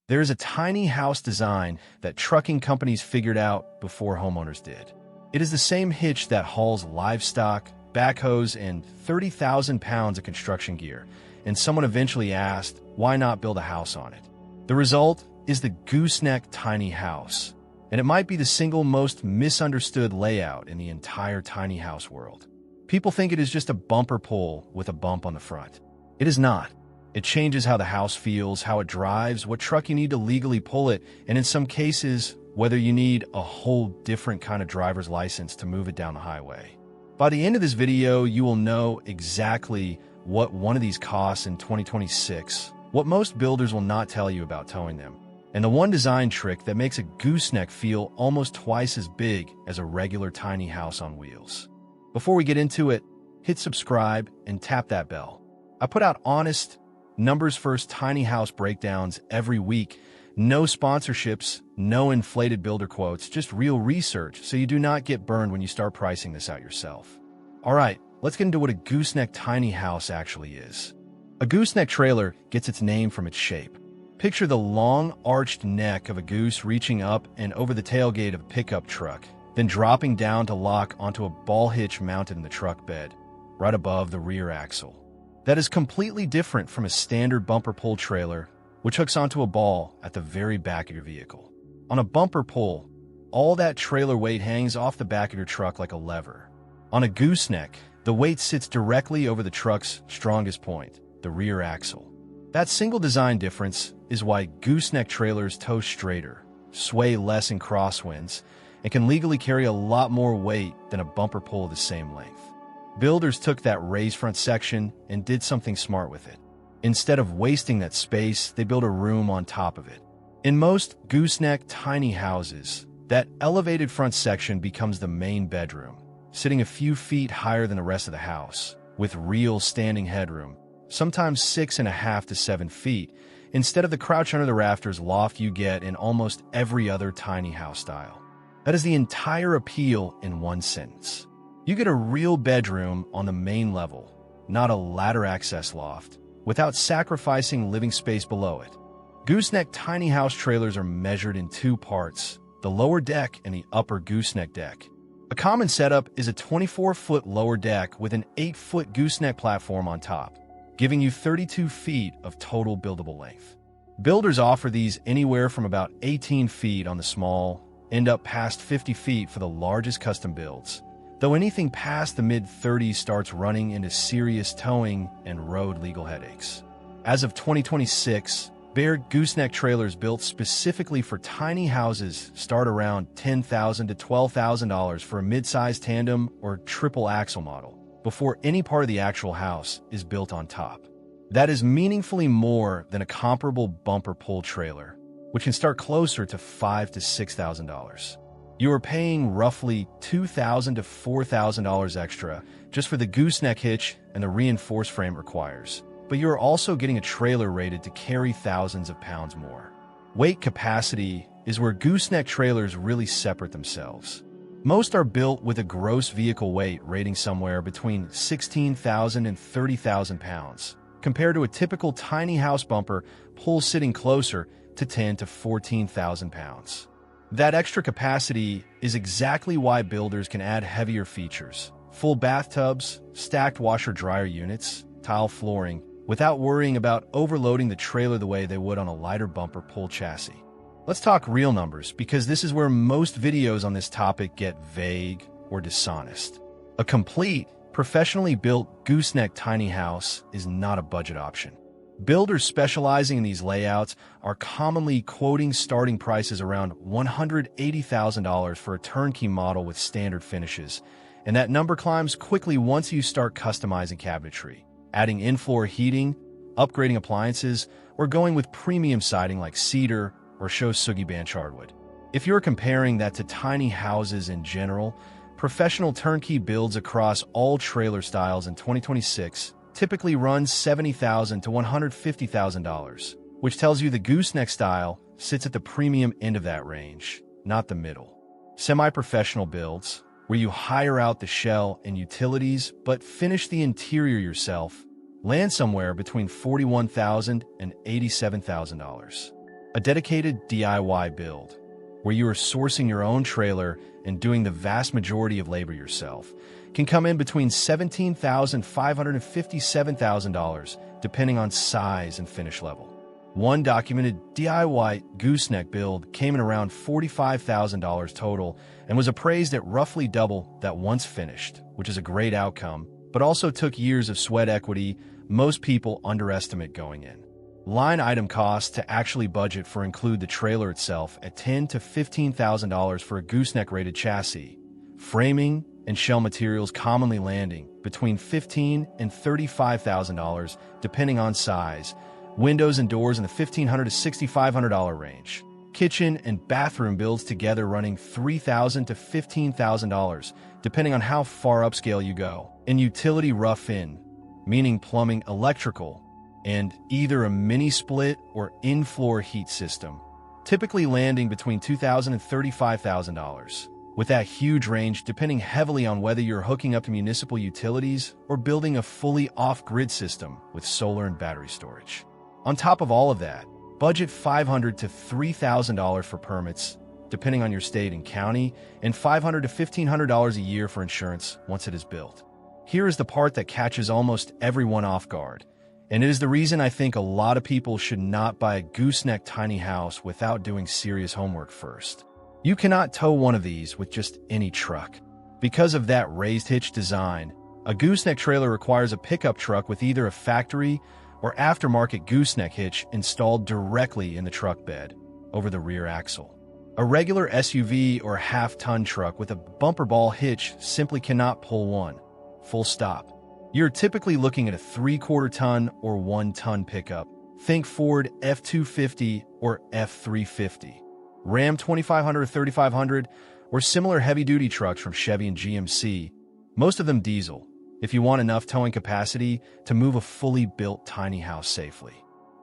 There is a tiny house design that trucking companies figured out before homeowners did. It is the same hitch that hauls livestock, backhoes, and 30,000 pounds of construction gear, and someone eventually asked, why not build a house on it? The result is the Gooseneck tiny house, and it might be the single most misunderstood layout in the entire tiny house world. People think it is just a bumper pull with a bump on the front. It is not. It changes how the house feels, how it drives, what truck you need to legally pull it, and in some cases, whether you need a whole different kind of driver's license to move it down the highway. By the end of this video, you will know exactly what one of these costs in 2026, what most builders will not tell you about towing them, and the one design trick that makes a gooseneck feel almost twice as big as a regular tiny house on wheels. Before we get into it, hit subscribe and tap that bell. I put out honest, numbers-first tiny house breakdowns every week. No sponsorships, no inflated builder quotes, just real research so you do not get burned when you start pricing this out yourself. All right, let's get into what a gooseneck tiny house actually is. A gooseneck trailer gets its name from its shape. Picture the long, arched neck of a goose reaching up and over the tailgate of a pickup truck, then dropping down to lock onto a ball hitch mounted in the truck bed, right above the rear axle. That is completely different from a standard bumper pull trailer, which hooks onto a ball at the very back of your vehicle. On a bumper pull, all that trailer weight hangs off the back of your truck like a lever. On a gooseneck, the weight sits directly over the truck's strongest point, the rear axle. That single design difference is why gooseneck trailers tow straighter, sway less in crosswinds, and can legally carry a lot more weight than a bumper pull of the same length. Builders took that raised front section and did something smart with it. Instead of wasting that space, they built a room on top of it. In most gooseneck tiny houses, that elevated front section becomes the main bedroom, sitting a few feet higher than the rest of the house, with real standing headroom, sometimes 6.5 to 7 feet, instead of the crouch under the rafters loft you get in almost every other tiny house style. That is the entire appeal in one sentence. You get a real bedroom on the main level, not a ladder access loft, without sacrificing living space below it. Gooseneck tiny house trailers are measured in two parts, the lower deck and the upper gooseneck deck. A common setup is a 24-foot lower deck with an 8-foot gooseneck platform on top, giving you 32 feet of total buildable length. Builders offer these anywhere from about 18 feet on the small, end up past 50 feet for the largest custom builds, though anything past the mid-30s starts running into serious towing and road legal headaches. As of 2026, bare gooseneck trailers built specifically for tiny houses start around $10,000 to $12,000 for a mid-size tandem or triple axle model, before any part of the actual house is built on top. That is meaningfully more than a comparable bumper pull trailer, which can start closer to $5,000 to $6,000. You are paying roughly $2,000 to $4,000 extra just for the gooseneck hitch and the reinforced frame it requires, but you are also getting a trailer rated to carry thousands of pounds more. Weight capacity is where gooseneck trailers really separate themselves. Most are built with a gross vehicle weight rating somewhere between 16,000 and 30,000 pounds, compared to a typical tiny house bumper pull sitting closer to 10 to 14,000 pounds. That extra capacity is exactly why builders can add heavier features, full bathtubs, stacked washer-dryer units, tile flooring, without worrying about overloading the trailer the way they would on a lighter bumper pull chassis. Let's talk real numbers, because this is where most videos on this topic get vague or dishonest. A complete, professionally built gooseneck tiny house is not a budget option. Builders specializing in these layouts are commonly quoting starting prices around $180,000 for a turnkey model with standard finishes, and that number climbs quickly once you start customizing cabinetry, adding in-floor heating, upgrading appliances, or going with premium siding like cedar or Sugi Banch hardwood. If you're comparing that to tiny houses in general, professional turnkey builds across all trailer styles in 2026 typically runs $70,000 to $150,000, which tells you the gooseneck style sits at the premium end of that range, not the middle. Semi-professional builds, where you hire out the shell and utilities but finish the interior yourself, land somewhere between $41,000 and $87,000. A dedicated DIY build, where you are sourcing your own trailer and doing the vast majority of labor yourself, can come in between $17,500 and $57,000, depending on size and finish level. One documented DIY gooseneck build came in around $45,000 total and was appraised at roughly double that once finished, which is a great outcome, but also took years of sweat equity most people underestimate going in. Line item costs to actually budget for include the trailer itself at $10,000 to $15,000 for a gooseneck-rated chassis, framing and shell materials commonly landing between $15,000 and $35,000 depending on size, windows and doors in the $1,500 to $6,500 range, kitchen and bathroom builds together running $3,000 to $15,000 depending on how far upscale you go, and utility rough-in, meaning plumbing, electrical, and either a mini-split or in-floor heat system, typically landing between $2,000 and $35,000, with that huge range depending heavily on whether you're hooking up to municipal utilities or building a fully off-grid system with solar and battery storage. On top of all of that, budget $500 to $3,000 for permits, depending on your state and county, and $500 to $1,500 a year for insurance once it is built. Here is the part that catches almost everyone off guard, and it is the reason I think a lot of people should not buy a gooseneck tiny house without doing serious homework first. You cannot tow one of these with just any truck. Because of that raised hitch design, a gooseneck trailer requires a pickup truck with either a factory or aftermarket gooseneck hitch installed directly in the truck bed, over the rear axle. A regular SUV or half-ton truck with a bumper ball hitch simply cannot pull one. Full stop. You're typically looking at a 3/4 ton or 1 ton pickup. Think Ford F-250 or F-350, Ram 2500 or 3500, or similar heavy-duty trucks from Chevy and GMC, most of them diesel, if you want enough towing capacity to move a fully built tiny house safely.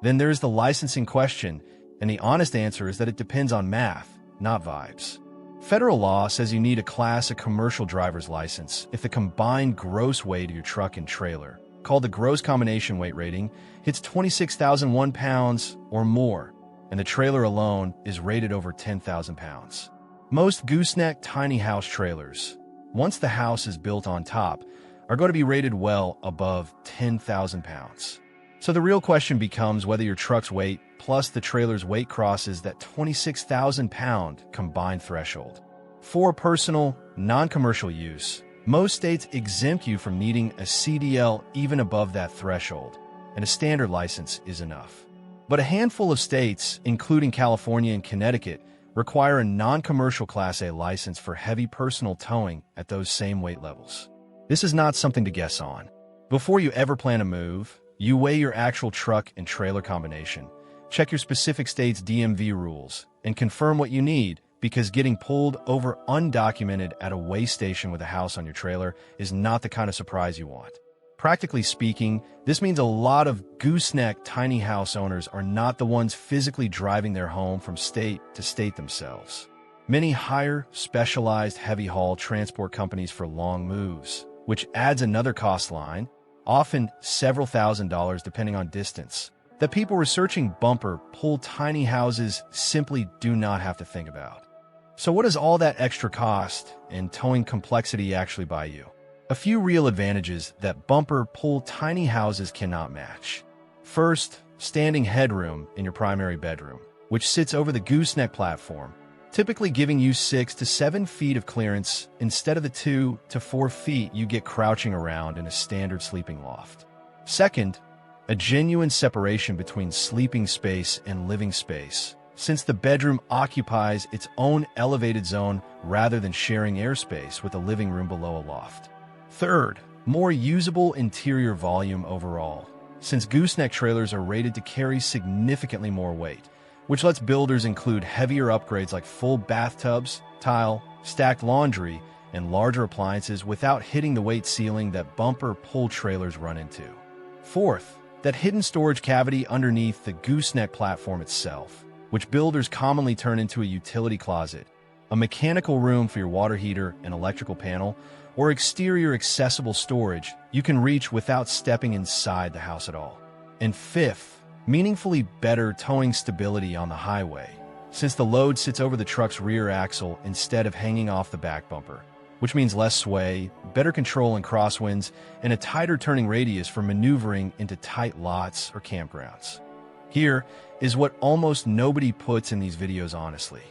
Then there's the licensing question, and the honest answer is that it depends on math, not vibes. Federal law says you need a Class A commercial driver's license if the combined gross weight of your truck and trailer, called the gross combination weight rating, hits 26,001 pounds or more, and the trailer alone is rated over 10,000 pounds. Most gooseneck tiny house trailers, once the house is built on top, are going to be rated well above 10,000 pounds. So the real question becomes whether your truck's weight plus the trailer's weight crosses that 26,000 pound combined threshold. For personal, non-commercial use, most states exempt you from needing a CDL even above that threshold, and a standard license is enough. But a handful of states, including California and Connecticut, require a non-commercial Class A license for heavy personal towing at those same weight levels. This is not something to guess on. Before you ever plan a move, you weigh your actual truck and trailer combination, check your specific state's DMV rules, and confirm what you need, because getting pulled over undocumented at a weigh station with a house on your trailer is not the kind of surprise you want. Practically speaking, this means a lot of gooseneck tiny house owners are not the ones physically driving their home from state to state themselves. Many hire specialized heavy-haul transport companies for long moves, which adds another cost line, often several $1,000s depending on distance, that people researching bumper pull tiny houses simply do not have to think about. So what does all that extra cost and towing complexity actually buy you? A few real advantages that bumper pull tiny houses cannot match. First, standing headroom in your primary bedroom, which sits over the gooseneck platform, typically giving you 6 to 7 feet of clearance instead of the 2 to 4 feet you get crouching around in a standard sleeping loft. Second, a genuine separation between sleeping space and living space, since the bedroom occupies its own elevated zone rather than sharing airspace with a living room below a loft. Third, more usable interior volume overall, since gooseneck trailers are rated to carry significantly more weight, which lets builders include heavier upgrades like full bathtubs, tile, stacked laundry, and larger appliances without hitting the weight ceiling that bumper pull trailers run into. Fourth, that hidden storage cavity underneath the gooseneck platform itself, which builders commonly turn into a utility closet, a mechanical room for your water heater and electrical panel, or exterior accessible storage you can reach without stepping inside the house at all. And fifth, Meaningfully better towing stability on the highway, since the load sits over the truck's rear axle instead of hanging off the back bumper, which means less sway, better control in crosswinds, and a tighter turning radius for maneuvering into tight lots or campgrounds. Here is what almost nobody puts in these videos honestly.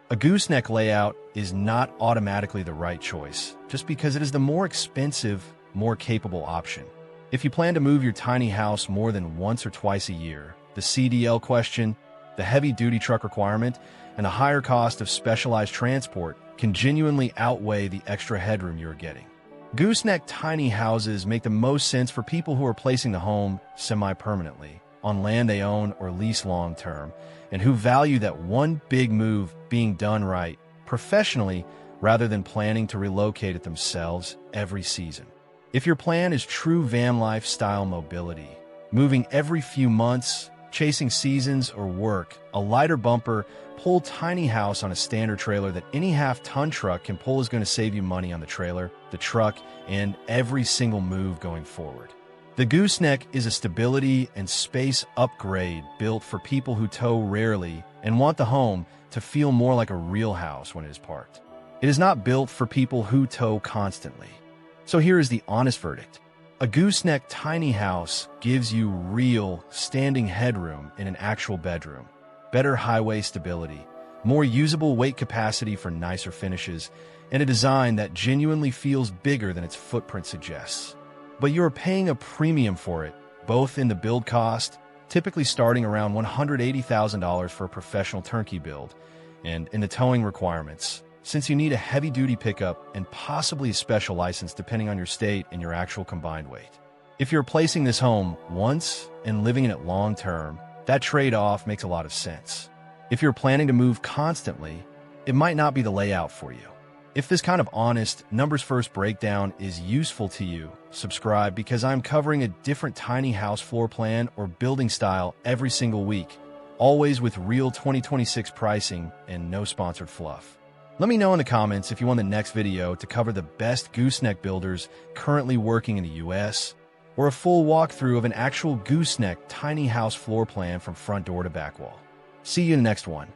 A gooseneck layout is not automatically the right choice, just because it is the more expensive, more capable option. If you plan to move your tiny house more than once or twice a year, the CDL question, the heavy-duty truck requirement, and the higher cost of specialized transport can genuinely outweigh the extra headroom you're getting. Gooseneck tiny houses make the most sense for people who are placing the home semi-permanently, on land they own or lease long-term, and who value that one big move being done right, professionally, rather than planning to relocate it themselves every season. If your plan is true van life-style mobility, moving every few months, chasing seasons or work, a lighter bumper, pull tiny house on a standard trailer that any half-ton truck can pull is going to save you money on the trailer, the truck, and every single move going forward. The Gooseneck is a stability and space upgrade built for people who tow rarely and want the home to feel more like a real house when it is parked. It is not built for people who tow constantly. So here is the honest verdict. A gooseneck tiny house gives you real, standing headroom in an actual bedroom, better highway stability, more usable weight capacity for nicer finishes, and a design that genuinely feels bigger than its footprint suggests. But you're paying a premium for it, both in the build cost, typically starting around $180,000 for a professional turnkey build, and in the towing requirements, since you need a heavy-duty pickup and possibly a special license depending on your state and your actual combined weight. If you're placing this home once and living in it long-term, that trade-off makes a lot of sense. If you're planning to move constantly, it might not be the layout for you. If this kind of honest, numbers-first breakdown is useful to you, subscribe because I'm covering a different tiny house floor plan or building style every single week, always with real 2026 pricing and no sponsored fluff. Let me know in the comments if you want the next video to cover the best gooseneck builders currently working in the US, or a full walkthrough of an actual gooseneck tiny house floor plan from front door to back wall. See you in the next one.